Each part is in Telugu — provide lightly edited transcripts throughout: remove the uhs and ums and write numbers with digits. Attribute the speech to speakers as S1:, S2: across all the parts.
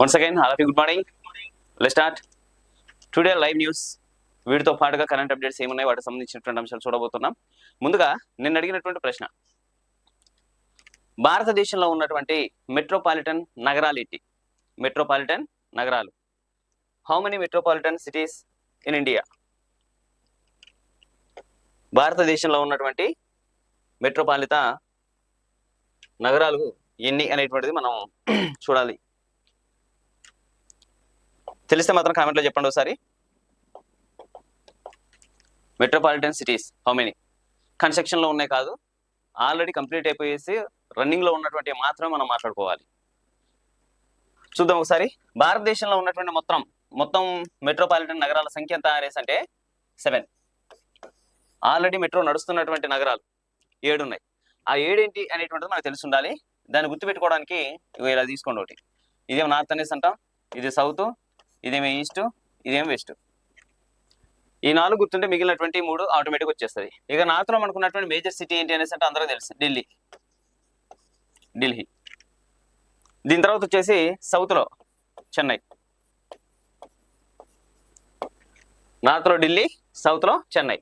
S1: Once again, all of you, good morning. Let's start. Today live news. వీటితో పాటుగా కరెంట్ అప్డేట్స్ ఏమున్నాయి వాటికి సంబంధించినటువంటి అంశాలు చూడబోతున్నాం. ముందుగా నిన్న అడిగినటువంటి ప్రశ్న, భారతదేశంలో ఉన్నటువంటి మెట్రోపాలిటన్ నగరాలు ఏంటి? మెట్రోపాలిటన్ నగరాలు. How many metropolitan cities in India? భారతదేశంలో ఉన్నటువంటి మెట్రోపాలిత నగరాలు ఎన్ని అనేటువంటిది మనం చూడాలి. తెలిస్తే మాత్రం కామెంట్లో చెప్పండి ఒకసారి. Metropolitan cities how many? కన్స్ట్రక్షన్లో ఉన్నాయి కాదు, ఆల్రెడీ కంప్లీట్ అయిపోయేసి రన్నింగ్లో ఉన్నటువంటి మాత్రమే మనం మాట్లాడుకోవాలి. చూద్దాం ఒకసారి. భారతదేశంలో ఉన్నటువంటి మొత్తం మెట్రోపాలిటన్ నగరాల సంఖ్య ఎంత అనేసి అంటే 7. ఆల్రెడీ మెట్రో నడుస్తున్నటువంటి నగరాలు 7 ఉన్నాయి. ఆ 7 ఏంటి అనేటువంటిది మనకు తెలిసి ఉండాలి. దాన్ని గుర్తుపెట్టుకోవడానికి ఇలా తీసుకోండి. ఒకటి ఇదేమో నార్త్ అనేసి అంటాం, ఇది సౌత్, ఇదేమో ఈస్ట్, ఇదేమో వెస్ట్. ఈ 4 గుర్తుంటే మిగిలినటువంటి 3 ఆటోమేటిక్ వచ్చేస్తుంది. ఇక నార్త్లో మనకున్నటువంటి మేజర్ సిటీ ఏంటి అనేసి అంటే అందరూ తెలుసు, ఢిల్లీ. దీని తర్వాత వచ్చేసి సౌత్లో చెన్నై. నార్త్లో ఢిల్లీ, సౌత్లో చెన్నై.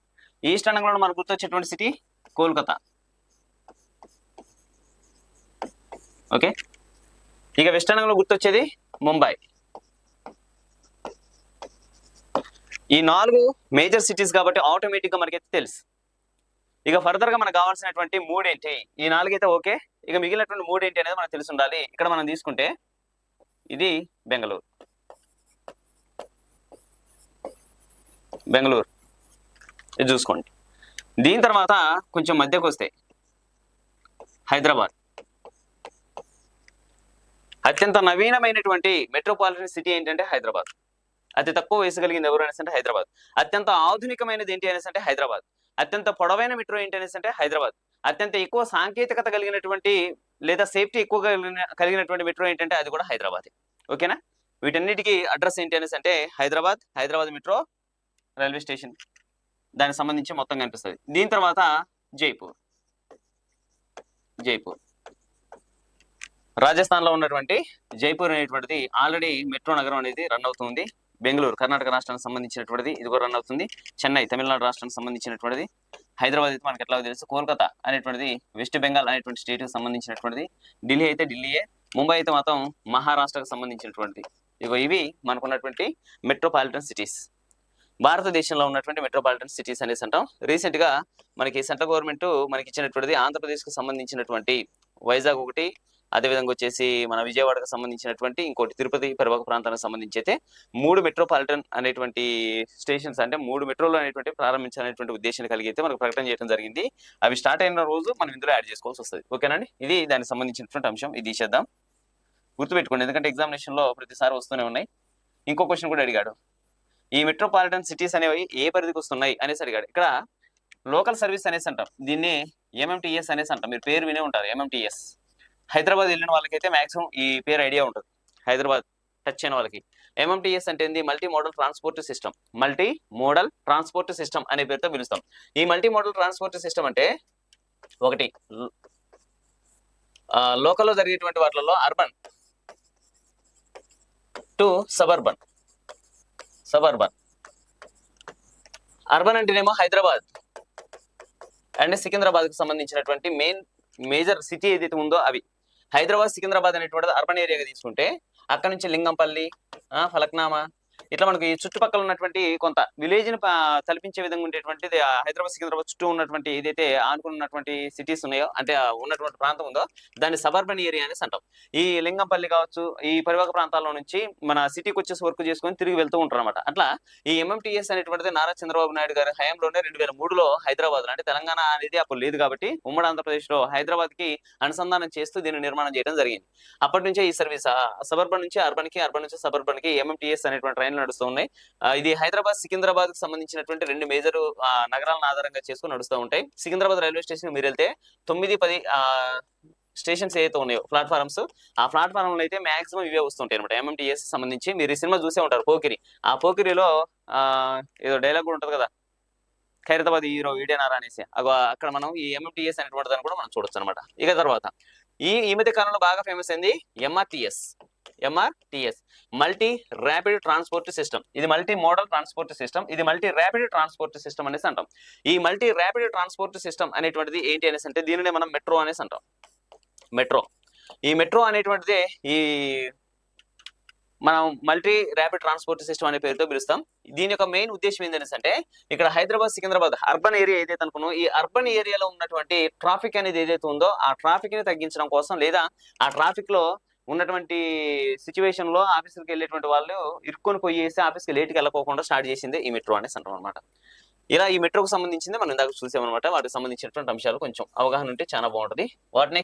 S1: ఈస్ట్ అనగా మనకు గుర్తొచ్చేటువంటి సిటీ కోల్కతా. ఓకే, ఇక వెస్ట్ అనగా గుర్తొచ్చేది ముంబై. ఈ 4 మేజర్ సిటీస్ కాబట్టి ఆటోమేటిక్గా మనకైతే తెలుసు. ఇక ఫర్దర్గా మనకు కావాల్సినటువంటి 3 ఏంటి? ఈ 4 అయితే ఓకే. ఇక మిగిలినటువంటి 3 ఏంటి అనేది మనకు తెలిసి ఉండాలి. ఇక్కడ మనం తీసుకుంటే ఇది బెంగళూరు, ఇది చూసుకోండి. దీని తర్వాత కొంచెం మధ్యకు వస్తే హైదరాబాద్. అత్యంత నవీనమైనటువంటి మెట్రోపాలిటన్ సిటీ ఏంటంటే హైదరాబాద్. అతి తక్కువ వయసు కలిగింది ఎవరు అనేసి అంటే హైదరాబాద్. అత్యంత ఆధునికమైనది ఏంటి అనేసి అంటే హైదరాబాద్. అత్యంత పొడవైన మెట్రో ఏంటి అనేసి అంటే హైదరాబాద్. అత్యంత ఎక్కువ సాంకేతికత కలిగినటువంటి లేదా సేఫ్టీ ఎక్కువగా కలిగినటువంటి మెట్రో ఏంటంటే అది కూడా హైదరాబాద్. ఓకేనా? వీటన్నిటికీ అడ్రస్ ఏంటి అనేసి అంటే హైదరాబాద్ మెట్రో రైల్వే స్టేషన్, దానికి సంబంధించి మొత్తం కనిపిస్తుంది. దీని తర్వాత జైపూర్. రాజస్థాన్లో ఉన్నటువంటి జైపూర్ అనేటువంటిది ఆల్రెడీ మెట్రో నగరం అనేది రన్ అవుతుంది. బెంగళూరు కర్ణాటక రాష్ట్రానికి సంబంధించినటువంటిది, ఇది కూడా రన్ అవుతుంది. చెన్నై తమిళనాడు రాష్ట్రానికి సంబంధించినటువంటిది. హైదరాబాద్ అయితే మనకి ఎట్లా తెలుసు, కోల్కతా అనేటువంటిది వెస్ట్ బెంగాల్ అనేటువంటి స్టేట్కి సంబంధించినటువంటిది. ఢిల్లీ అయితే ఢిల్లీయే. ముంబై అయితే మాత్రం మహారాష్ట్రకు సంబంధించినటువంటిది. ఇవి మనకున్నటువంటి మెట్రోపాలిటన్ సిటీస్. భారతదేశంలో ఉన్నటువంటి మెట్రోపాలిటన్ సిటీస్ అనేసి అంటాం. రీసెంట్గా మనకి సెంట్రల్ గవర్నమెంట్ మనకి ఇచ్చినటువంటిది ఆంధ్రప్రదేశ్కి సంబంధించినటువంటి వైజాగ్ ఒకటి, అదేవిధంగా వచ్చేసి మన విజయవాడకు సంబంధించినటువంటి ఇంకోటి తిరుపతి పరివాహక ప్రాంతానికి సంబంధించి అయితే 3 మెట్రోపాలిటన్ అనేటువంటి స్టేషన్స్ అంటే 3 మెట్రోలు అనేటువంటి ప్రారంభించాలనేటువంటి ఉద్దేశాన్ని కలిగి అయితే మనకు ప్రకటన చేయడం జరిగింది. అవి స్టార్ట్ అయిన రోజు మనం ఇందులో యాడ్ చేసుకోవాల్సి వస్తుంది. ఓకేనండి, ఇది దానికి సంబంధించినటువంటి అంశం. ఇది చేద్దాం, గుర్తుపెట్టుకోండి, ఎందుకంటే ఎగ్జామినేషన్లో ప్రతిసారి వస్తూనే ఉన్నాయి. ఇంకో క్వశ్చన్ కూడా అడిగాడు, ఈ మెట్రోపాలిటన్ సిటీస్ అనేవి ఏ పరిధికి వస్తున్నాయి అనేసి అడిగాడు. ఇక్కడ లోకల్ సర్వీస్ అనేసి అంటాం, దీన్ని MMTS అనేసి అంటాం. మీరు పేరు వినే ఉంటారు, MMTS. హైదరాబాద్ వెళ్ళిన వాళ్ళకైతే మాక్సిమం ఈ పేరు ఐడియా ఉంటుంది. హైదరాబాద్ టచ్ అయిన వాళ్ళకి MMTS అంటే ఏంది? మల్టీ మోడల్ ట్రాన్స్పోర్ట్ సిస్టమ్ అనే పేరుతో పిలుస్తాం. ఈ మల్టీ మోడల్ ట్రాన్స్పోర్ట్ సిస్టమ్ అంటే ఒకటి లోకల్లో జరిగేటువంటి వాటిల్లో అర్బన్ టు సబర్బన్. అర్బన్ అంటేనేమో హైదరాబాద్ అండ్ సికింద్రాబాద్కి సంబంధించినటువంటి మేజర్ సిటీ ఏదైతే ఉందో అవి. హైదరాబాద్ సికింద్రాబాద్ అనేటువంటిది అర్బన్ ఏరియాగా తీసుకుంటే అక్కడ నుంచి లింగంపల్లి, ఫలక్నామా, ఇట్లా మనకి ఈ చుట్టుపక్కల ఉన్నటువంటి కొంత విలేజ్ని తలపించే విధంగా ఉండేటువంటిది హైదరాబాద్ సికింద్రాబాద్ చుట్టూ ఉన్నటువంటి ఏదైతే ఆనుకున్నటువంటి సిటీస్ ఉన్నాయో అంటే ఉన్నటువంటి ప్రాంతం ఉందో దాన్ని సబర్బన్ ఏరియా అనేసి అంటాం. ఈ లింగంపల్లి కావచ్చు, ఈ పరివాహక ప్రాంతాల్లో నుంచి మన సిటీకి వచ్చేసి వర్క్ చేసుకొని తిరిగి వెళ్తూ ఉంటారు అనమాట. అట్లా ఈ MMTS అనేటువంటిది నారా చంద్రబాబు నాయుడు గారి హయాంలోనే 2003లో హైదరాబాద్ అంటే తెలంగాణ అనేది అప్పుడు లేదు కాబట్టి ఉమ్మడి ఆంధ్రప్రదేశ్లో హైదరాబాద్కి అనుసంధానం చేస్తూ దీన్ని నిర్మాణం చేయడం జరిగింది. అప్పటి నుంచే ఈ సర్వీస్ సబర్బన్ నుంచి అర్బన్కి, అర్బన్ నుంచి సబర్బన్కి MMTS అనేటువంటి ట్రైన్లు నడుస్తూ ఉన్నాయి. ఇది హైదరాబాద్ సికింద్రాబాద్ కి సంబంధించినటువంటి 2 మేజర్ నగరాలను ఆధారంగా చేసుకుని నడుస్తూ ఉంటాయి. సికింద్రాబాద్ రైల్వే స్టేషన్ మీరు వెళ్తే 9-10 స్టేషన్స్ ఏదైతే ఉన్నాయో ప్లాట్ఫారమ్స్, ఆ ప్లాట్ఫారంలో అయితే మాక్సిమం ఇవే వస్తుంటాయి అనమాట. MMTS సంబంధించి మీరు ఈ సినిమా చూసే ఉంటారు పోకిరి. ఆ పోకిరిలో ఏదో డైలాగ్ కూడా ఉంటుంది కదా, ఖైరతాబాద్ హీరో ఈడేనారా అనేసి. అక్కడ మనం ఈ MMTS అనేటువంటి దాన్ని కూడా మనం చూడొచ్చు అనమాట. ఇక తర్వాత ఈ మధ్య కాలంలో బాగా ఫేమస్ అయింది MRTS. MRTS, multi rapid transport system. ఇది మల్టీ మోడల్ ట్రాన్స్పోర్ట్ సిస్టమ్, ఇది మల్టీ ర్యాపిడ్ ట్రాన్స్పోర్ట్ సిస్టమ్ అనేసి అంటాం. ఈ మల్టీ ర్యాపిడ్ ట్రాన్స్పోర్ట్ సిస్టమ్ అనేటువంటిది ఏంటి అనేసి అంటే దీనినే మనం మెట్రో అనేసి అంటాం. మెట్రో, ఈ మెట్రో అనేటువంటిది ఈ మనం మల్టీ ర్యాపిడ్ ట్రాన్స్పోర్ట్ సిస్టమ్ అనే పేరుతో పిలుస్తాం. దీని యొక్క మెయిన్ ఉద్దేశం ఏంటనేసి అంటే ఇక్కడ హైదరాబాద్ సికింద్రాబాద్ అర్బన్ ఏరియా ఏదైతే అనుకున్నాం, ఈ అర్బన్ ఏరియాలో ఉన్నటువంటి ట్రాఫిక్ అనేది ఏదైతే ఉందో ఆ ట్రాఫిక్ ని తగ్గించడం కోసం, లేదా ఆ ట్రాఫిక్ లో ఉన్నటువంటి సిచ్యువేషన్ లో ఆఫీసులకు వెళ్ళేటువంటి వాళ్ళు ఇరుక్కొని పోయేసి ఆఫీస్కి లేట్కి వెళ్ళకోకుండా స్టార్ట్ చేసింది ఈ మెట్రో అనేసి అంటాం అనమాట. ఇలా ఈ మెట్రోకు సంబంధించింది మనం ఇందాక చూసామన్నమాట. వాటికి సంబంధించినటువంటి అంశాలు కొంచెం అవగాహన ఉంటే చాలా బాగుంటుంది. వాటిని